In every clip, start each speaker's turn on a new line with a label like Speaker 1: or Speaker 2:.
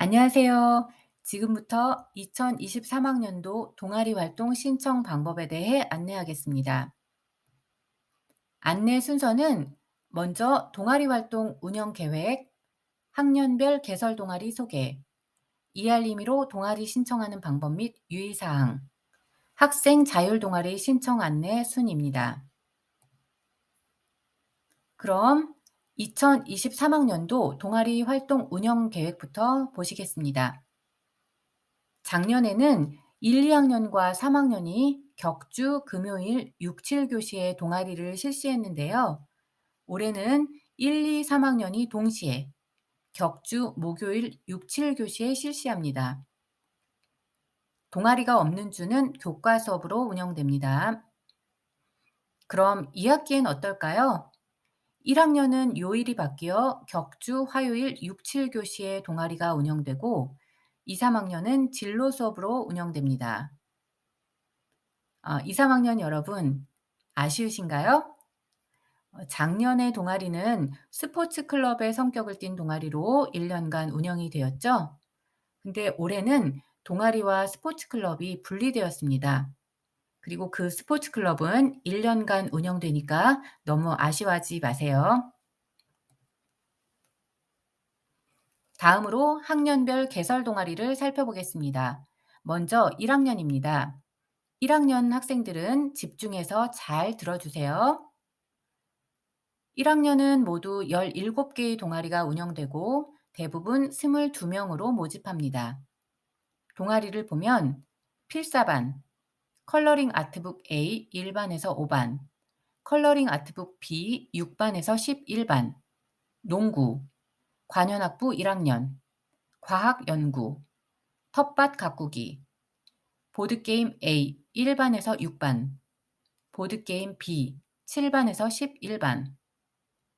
Speaker 1: 안녕하세요. 지금부터 2023학년도 동아리 활동 신청 방법에 대해 안내하겠습니다. 안내 순서는 먼저 동아리 활동 운영 계획, 학년별 개설 동아리 소개, 이알림이로 동아리 신청하는 방법 및 유의사항, 학생 자율 동아리 신청 안내 순입니다. 그럼 2023학년도 동아리 활동 운영 계획부터 보시겠습니다. 작년에는 1, 2학년과 3학년이 격주 금요일 6, 7교시에 동아리를 실시했는데요. 올해는 1, 2, 3학년이 동시에 격주 목요일 6, 7교시에 실시합니다. 동아리가 없는 주는 교과 수업으로 운영됩니다. 그럼 2학기엔 어떨까요? 1학년은 요일이 바뀌어 격주 화요일 6, 7교시에 동아리가 운영되고 2, 3학년은 진로 수업으로 운영됩니다. 2, 3학년 여러분 아쉬우신가요? 작년의 동아리는 스포츠 클럽의 성격을 띤 동아리로 1년간 운영이 되었죠. 근데 올해는 동아리와 스포츠 클럽이 분리되었습니다. 그리고 그 스포츠 클럽은 1년간 운영되니까 너무 아쉬워하지 마세요. 다음으로 학년별 개설 동아리를 살펴보겠습니다. 먼저 1학년입니다. 1학년 학생들은 집중해서 잘 들어주세요. 1학년은 모두 17개의 동아리가 운영되고 대부분 22명으로 모집합니다. 동아리를 보면 필사반, 컬러링 아트북 A 1반에서 5반, 컬러링 아트북 B 6반에서 11반, 농구, 관현악부 1학년, 과학연구, 텃밭 가꾸기, 보드게임 A 1반에서 6반, 보드게임 B 7반에서 11반,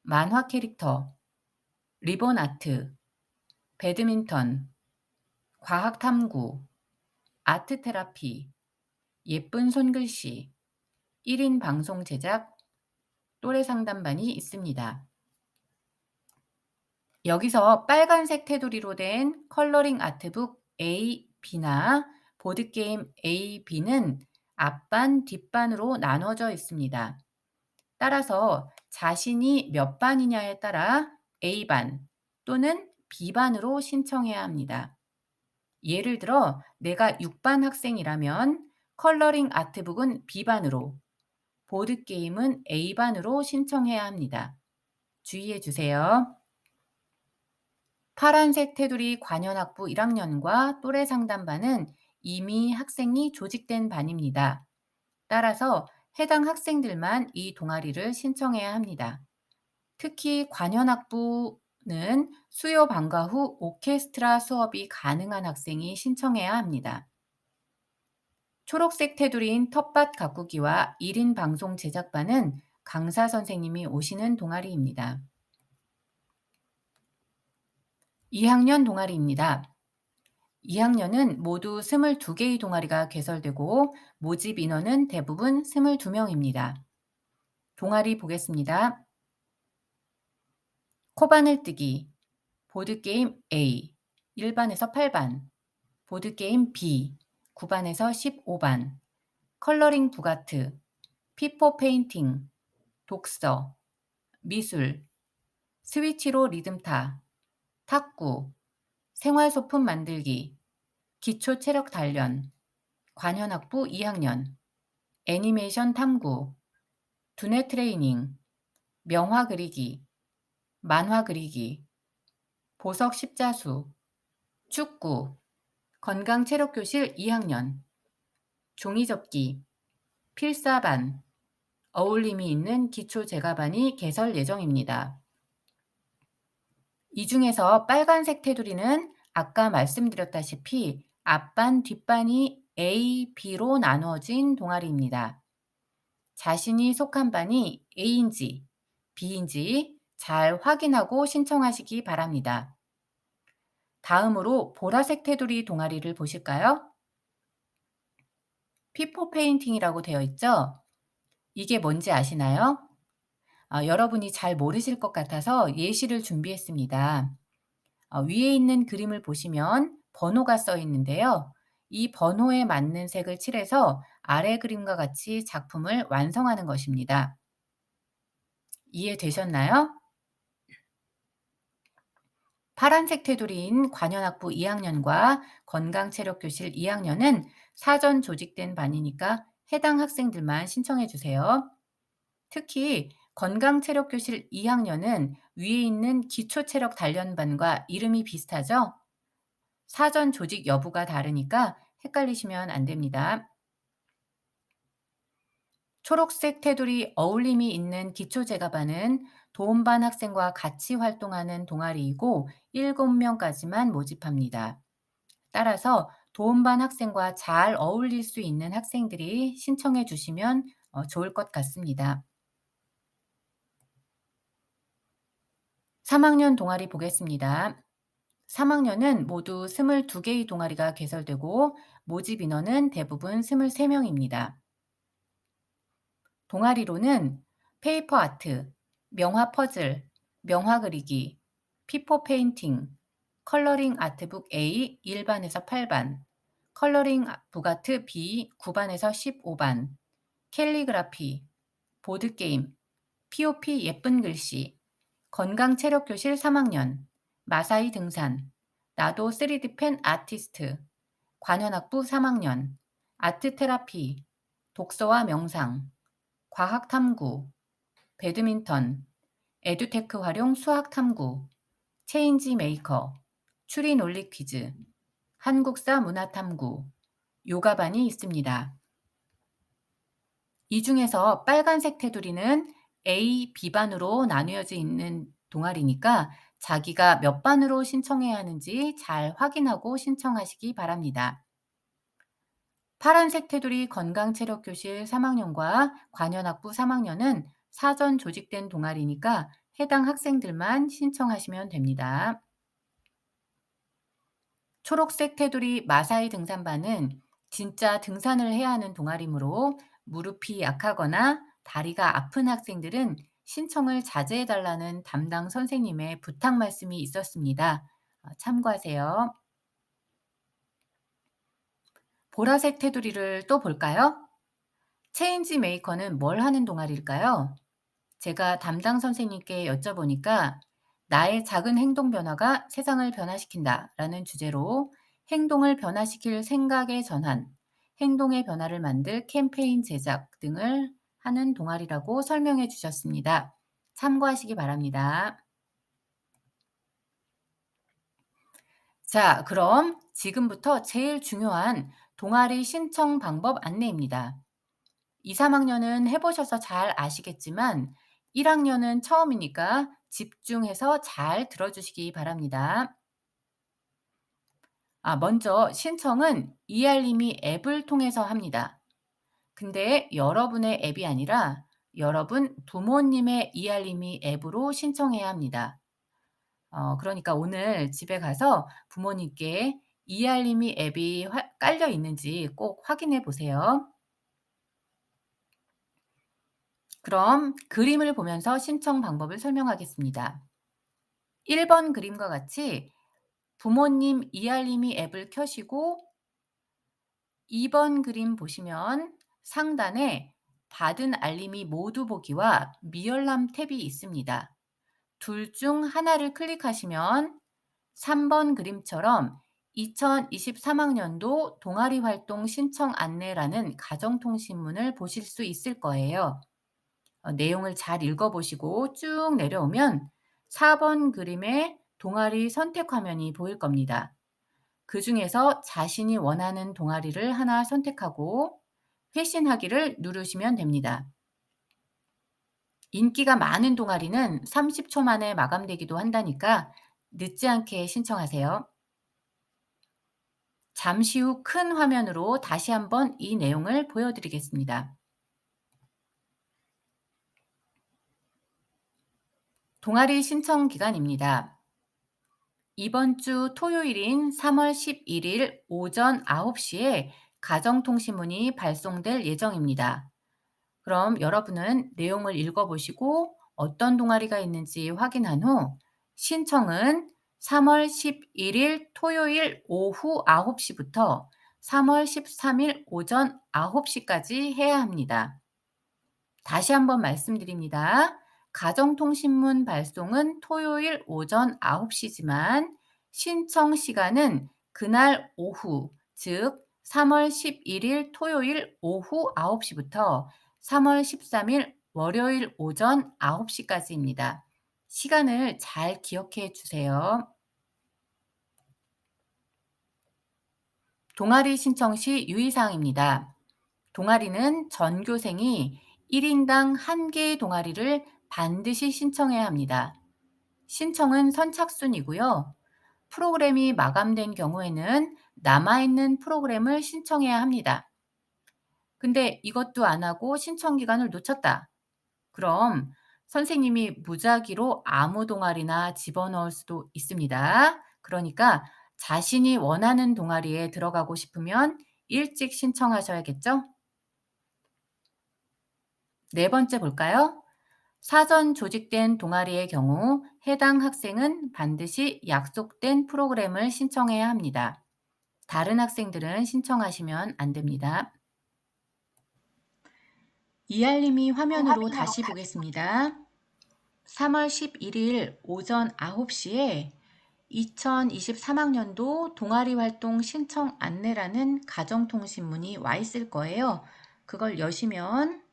Speaker 1: 만화 캐릭터, 리본 아트, 배드민턴, 과학 탐구, 아트 테라피, 예쁜 손글씨, 1인 방송 제작, 또래 상담반이 있습니다. 여기서 빨간색 테두리로 된 컬러링 아트북 A, B나 보드게임 A, B는 앞반, 뒷반으로 나눠져 있습니다. 따라서 자신이 몇 반이냐에 따라 A반 또는 B반으로 신청해야 합니다. 예를 들어 내가 6반 학생이라면 컬러링 아트북은 B반으로, 보드게임은 A반으로 신청해야 합니다. 주의해 주세요. 파란색 테두리 관현악부 1학년과 또래 상담반은 이미 학생이 조직된 반입니다. 따라서 해당 학생들만 이 동아리를 신청해야 합니다. 특히 관현악부는 수요 방과 후 오케스트라 수업이 가능한 학생이 신청해야 합니다. 초록색 테두리인 텃밭 가꾸기와 1인 방송 제작반은 강사 선생님이 오시는 동아리입니다. 2학년 동아리입니다. 2학년은 모두 22개의 동아리가 개설되고 모집 인원은 대부분 22명입니다. 동아리 보겠습니다. 코바늘 뜨기, 보드게임 A 1반에서 8반, 보드게임 B 9반에서 15반, 컬러링 북아트, 피포 페인팅, 독서, 미술, 스위치로 리듬타, 탁구, 생활소품 만들기, 기초 체력 단련, 관현악부 2학년, 애니메이션 탐구, 두뇌 트레이닝, 명화 그리기, 만화 그리기, 보석 십자수, 축구, 건강체력교실 2학년, 종이접기, 필사반, 어울림이 있는 기초재가반이 개설 예정입니다. 이 중에서 빨간색 테두리는 아까 말씀드렸다시피 앞반, 뒷반이 A, B로 나누어진 동아리입니다. 자신이 속한 반이 A인지 B인지 잘 확인하고 신청하시기 바랍니다. 다음으로 보라색 테두리 동아리를 보실까요? 피포 페인팅이라고 되어 있죠? 이게 뭔지 아시나요? 여러분이 잘 모르실 것 같아서 예시를 준비했습니다. 위에 있는 그림을 보시면 번호가 써 있는데요. 이 번호에 맞는 색을 칠해서 아래 그림과 같이 작품을 완성하는 것입니다. 이해되셨나요? 파란색 테두리인 관현악부 2학년과 건강체력교실 2학년은 사전 조직된 반이니까 해당 학생들만 신청해 주세요. 특히 건강체력교실 2학년은 위에 있는 기초체력 단련반과 이름이 비슷하죠? 사전 조직 여부가 다르니까 헷갈리시면 안 됩니다. 초록색 테두리 어울림이 있는 기초제가반은 도움반 학생과 같이 활동하는 동아리이고 7명까지만 모집합니다. 따라서 도움반 학생과 잘 어울릴 수 있는 학생들이 신청해 주시면 좋을 것 같습니다. 3학년 동아리 보겠습니다. 3학년은 모두 22개의 동아리가 개설되고 모집 인원은 대부분 23명입니다. 동아리로는 페이퍼 아트, 명화 퍼즐, 명화 그리기, 피포 페인팅, 컬러링 아트북 A 1반에서 8반, 컬러링 북아트 B 9반에서 15반, 캘리그라피, 보드게임, POP 예쁜 글씨, 건강체력교실 3학년, 마사이 등산, 나도 3D 펜 아티스트, 관현악부 3학년, 아트 테라피, 독서와 명상, 과학 탐구, 배드민턴, 에듀테크 활용 수학 탐구, 체인지 메이커, 추리 논리 퀴즈, 한국사 문화 탐구, 요가반이 있습니다. 이 중에서 빨간색 테두리는 A, B반으로 나뉘어져 있는 동아리니까 자기가 몇 반으로 신청해야 하는지 잘 확인하고 신청하시기 바랍니다. 파란색 테두리 건강체력교실 3학년과 관현악부 3학년은 사전 조직된 동아리니까 해당 학생들만 신청하시면 됩니다. 초록색 테두리 마사이 등산반은 진짜 등산을 해야 하는 동아리이므로 무릎이 약하거나 다리가 아픈 학생들은 신청을 자제해달라는 담당 선생님의 부탁 말씀이 있었습니다. 참고하세요. 보라색 테두리를 또 볼까요? 체인지 메이커는 뭘 하는 동아리일까요? 제가 담당 선생님께 여쭤보니까 나의 작은 행동 변화가 세상을 변화시킨다 라는 주제로 행동을 변화시킬 생각의 전환, 행동의 변화를 만들 캠페인 제작 등을 하는 동아리라고 설명해 주셨습니다. 참고하시기 바랍니다. 자, 그럼 지금부터 제일 중요한 동아리 신청 방법 안내입니다. 2, 3학년은 해보셔서 잘 아시겠지만 1학년은 처음이니까 집중해서 잘 들어주시기 바랍니다. 먼저 신청은 이알림이 앱을 통해서 합니다. 근데 여러분의 앱이 아니라 여러분 부모님의 이알림이 앱으로 신청해야 합니다. 그러니까 오늘 집에 가서 부모님께 이알림이 앱이 깔려 있는지 꼭 확인해 보세요. 그럼 그림을 보면서 신청 방법을 설명하겠습니다. 1번 그림과 같이 부모님 이알림이 앱을 켜시고 2번 그림 보시면 상단에 받은 알림이 모두 보기와 미열람 탭이 있습니다. 둘 중 하나를 클릭하시면 3번 그림처럼 2023학년도 동아리 활동 신청 안내라는 가정통신문을 보실 수 있을 거예요. 내용을 잘 읽어보시고 쭉 내려오면 4번 그림의 동아리 선택 화면이 보일 겁니다. 그 중에서 자신이 원하는 동아리를 하나 선택하고 회신하기를 누르시면 됩니다. 인기가 많은 동아리는 30초 만에 마감되기도 한다니까 늦지 않게 신청하세요. 잠시 후 큰 화면으로 다시 한번 이 내용을 보여드리겠습니다. 동아리 신청 기간입니다. 이번 주 토요일인 3월 11일 오전 9시에 가정통신문이 발송될 예정입니다. 그럼 여러분은 내용을 읽어보시고 어떤 동아리가 있는지 확인한 후 신청은 3월 11일 토요일 오후 9시부터 3월 13일 오전 9시까지 해야 합니다. 다시 한번 말씀드립니다. 가정통신문 발송은 토요일 오전 9시지만 신청 시간은 그날 오후, 즉 3월 11일 토요일 오후 9시부터 3월 13일 월요일 오전 9시까지입니다. 시간을 잘 기억해 주세요. 동아리 신청 시 유의사항입니다. 동아리는 전교생이 1인당 1개의 동아리를 반드시 신청해야 합니다. 신청은 선착순이고요. 프로그램이 마감된 경우에는 남아있는 프로그램을 신청해야 합니다. 근데 이것도 안 하고 신청 기간을 놓쳤다. 그럼 선생님이 무작위로 아무 동아리나 집어넣을 수도 있습니다. 그러니까 자신이 원하는 동아리에 들어가고 싶으면 일찍 신청하셔야겠죠? 네 번째 볼까요? 사전 조직된 동아리의 경우 해당 학생은 반드시 약속된 프로그램을 신청해야 합니다. 다른 학생들은 신청하시면 안 됩니다. 이알림이 화면으로 다시 보겠습니다. 3월 11일 오전 9시에 2023학년도 동아리 활동 신청 안내라는 가정통신문이 와 있을 거예요. 그걸 여시면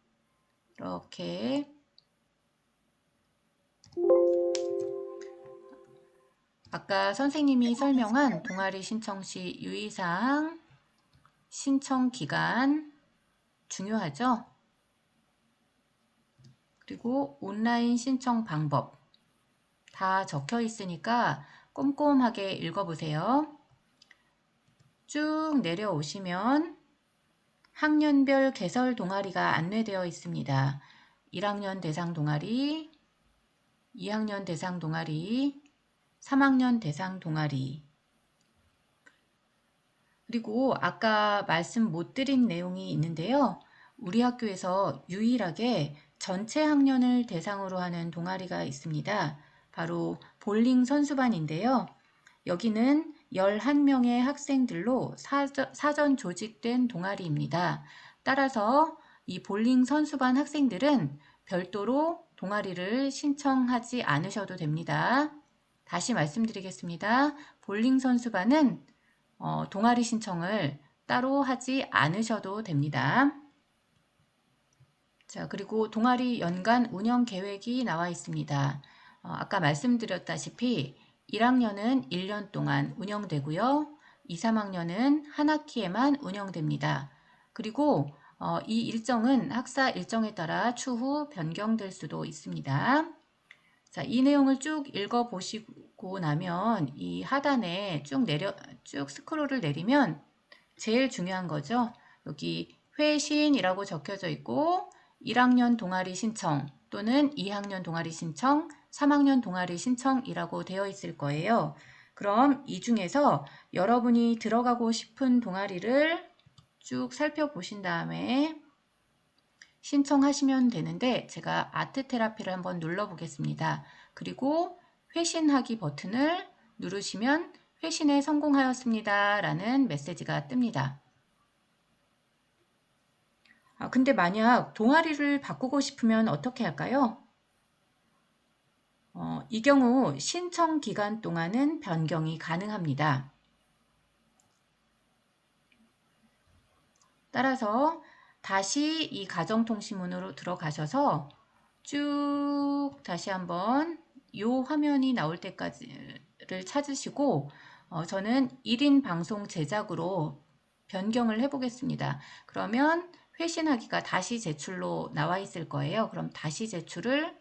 Speaker 1: 이렇게 아까 선생님이 설명한 동아리 신청 시 유의사항, 신청 기간 중요하죠? 그리고 온라인 신청 방법 다 적혀 있으니까 꼼꼼하게 읽어보세요. 쭉 내려오시면 학년별 개설 동아리가 안내되어 있습니다. 1학년 대상 동아리, 2학년 대상 동아리, 3학년 대상 동아리. 그리고 아까 말씀 못 드린 내용이 있는데요. 우리 학교에서 유일하게 전체 학년을 대상으로 하는 동아리가 있습니다. 바로 볼링 선수반인데요. 여기는 11명의 학생들로 사전 조직된 동아리입니다. 따라서 이 볼링 선수반 학생들은 별도로 동아리를 신청하지 않으셔도 됩니다. 다시 말씀드리겠습니다. 볼링 선수반은 동아리 신청을 따로 하지 않으셔도 됩니다. 자, 그리고 동아리 연간 운영 계획이 나와 있습니다. 아까 말씀드렸다시피 1학년은 1년 동안 운영되고요. 2, 3학년은 한 학기에만 운영됩니다. 그리고 이 일정은 학사 일정에 따라 추후 변경될 수도 있습니다. 자, 이 내용을 쭉 읽어보시고 나면 이 하단에 쭉 스크롤을 내리면 제일 중요한 거죠. 여기 회신이라고 적혀져 있고 1학년 동아리 신청 또는 2학년 동아리 신청, 3학년 동아리 신청이라고 되어 있을 거예요. 그럼 이 중에서 여러분이 들어가고 싶은 동아리를 쭉 살펴보신 다음에 신청하시면 되는데 제가 아트 테라피를 한번 눌러 보겠습니다. 그리고 회신하기 버튼을 누르시면 회신에 성공하였습니다 라는 메시지가 뜹니다. 근데 만약 동아리를 바꾸고 싶으면 어떻게 할까요? 이 경우 신청 기간 동안은 변경이 가능합니다. 따라서 다시 이 가정통신문으로 들어가셔서 쭉 다시 한번 이 화면이 나올 때까지를 찾으시고 저는 1인 방송 제작으로 변경을 해보겠습니다. 그러면 회신하기가 다시 제출로 나와 있을 거예요. 그럼 다시 제출을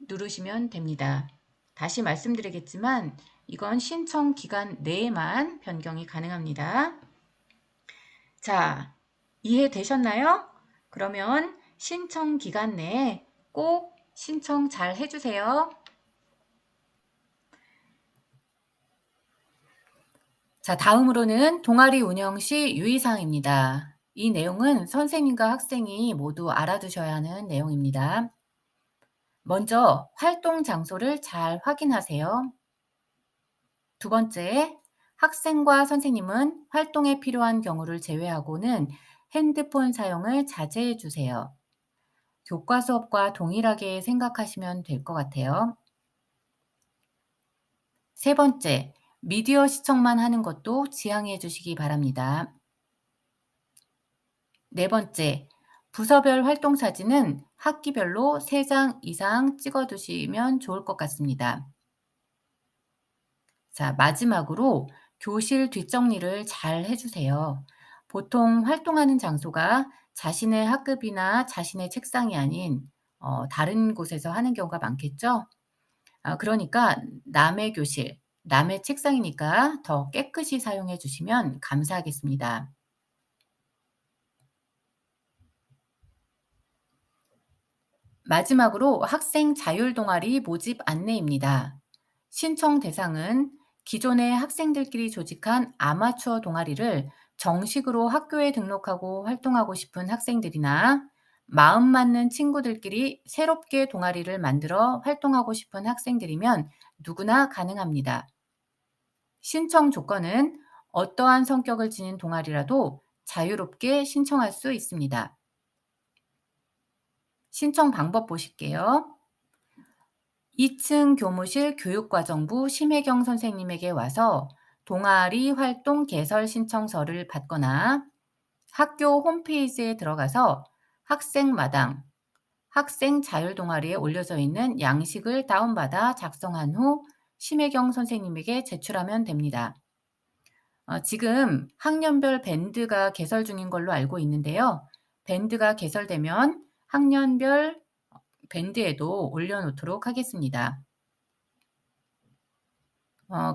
Speaker 1: 누르시면 됩니다. 다시 말씀드리겠지만 이건 신청 기간 내에만 변경이 가능합니다. 자, 이해되셨나요? 그러면 신청 기간 내에 꼭 신청 잘 해주세요. 자, 다음으로는 동아리 운영 시 유의사항입니다. 이 내용은 선생님과 학생이 모두 알아두셔야 하는 내용입니다. 먼저 활동 장소를 잘 확인하세요. 두 번째, 학생과 선생님은 활동에 필요한 경우를 제외하고는 핸드폰 사용을 자제해 주세요. 교과 수업과 동일하게 생각하시면 될 것 같아요. 세 번째, 미디어 시청만 하는 것도 지양해 주시기 바랍니다. 네 번째, 부서별 활동 사진은 학기별로 3장 이상 찍어 두시면 좋을 것 같습니다. 자, 마지막으로 교실 뒷정리를 잘 해주세요. 보통 활동하는 장소가 자신의 학급이나 자신의 책상이 아닌 다른 곳에서 하는 경우가 많겠죠? 그러니까 남의 교실, 남의 책상이니까 더 깨끗이 사용해 주시면 감사하겠습니다. 마지막으로 학생 자율 동아리 모집 안내입니다. 신청 대상은 기존의 학생들끼리 조직한 아마추어 동아리를 정식으로 학교에 등록하고 활동하고 싶은 학생들이나 마음 맞는 친구들끼리 새롭게 동아리를 만들어 활동하고 싶은 학생들이면 누구나 가능합니다. 신청 조건은 어떠한 성격을 지닌 동아리라도 자유롭게 신청할 수 있습니다. 신청 방법 보실게요. 2층 교무실 교육과정부 심혜경 선생님에게 와서 동아리 활동 개설 신청서를 받거나 학교 홈페이지에 들어가서 학생마당, 학생 자율동아리에 올려져 있는 양식을 다운받아 작성한 후 심혜경 선생님에게 제출하면 됩니다. 지금 학년별 밴드가 개설 중인 걸로 알고 있는데요. 밴드가 개설되면 학년별 밴드에도 올려놓도록 하겠습니다.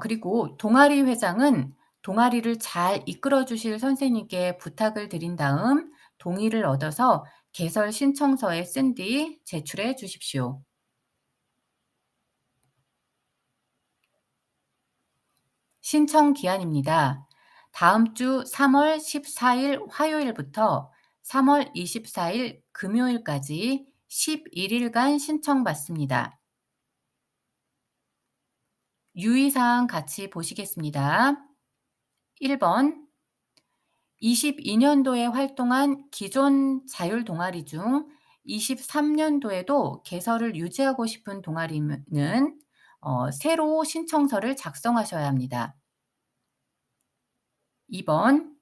Speaker 1: 그리고 동아리 회장은 동아리를 잘 이끌어 주실 선생님께 부탁을 드린 다음 동의를 얻어서 개설 신청서에 쓴 뒤 제출해 주십시오. 신청 기한입니다. 다음 주 3월 14일 화요일부터 3월 24일 금요일까지 11일간 신청받습니다. 유의사항 같이 보시겠습니다. 1번, 22년도에 활동한 기존 자율 동아리 중 23년도에도 개설을 유지하고 싶은 동아리는 새로 신청서를 작성하셔야 합니다. 2번,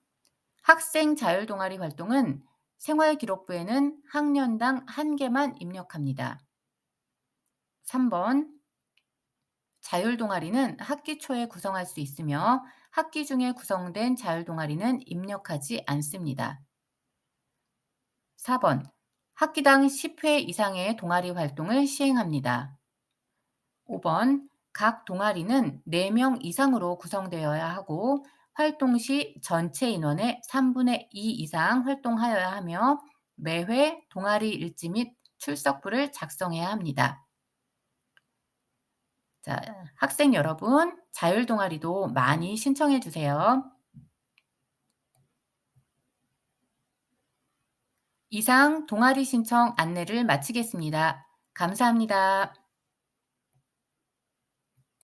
Speaker 1: 학생 자율 동아리 활동은 생활기록부에는 학년당 1개만 입력합니다. 3번, 자율 동아리는 학기 초에 구성할 수 있으며 학기 중에 구성된 자율 동아리는 입력하지 않습니다. 4번, 학기당 10회 이상의 동아리 활동을 시행합니다. 5번, 각 동아리는 4명 이상으로 구성되어야 하고 활동 시 전체 인원의 3분의 2 이상 활동하여야 하며 매회 동아리 일지 및 출석부를 작성해야 합니다. 자, 학생 여러분, 자율 동아리도 많이 신청해 주세요. 이상 동아리 신청 안내를 마치겠습니다. 감사합니다.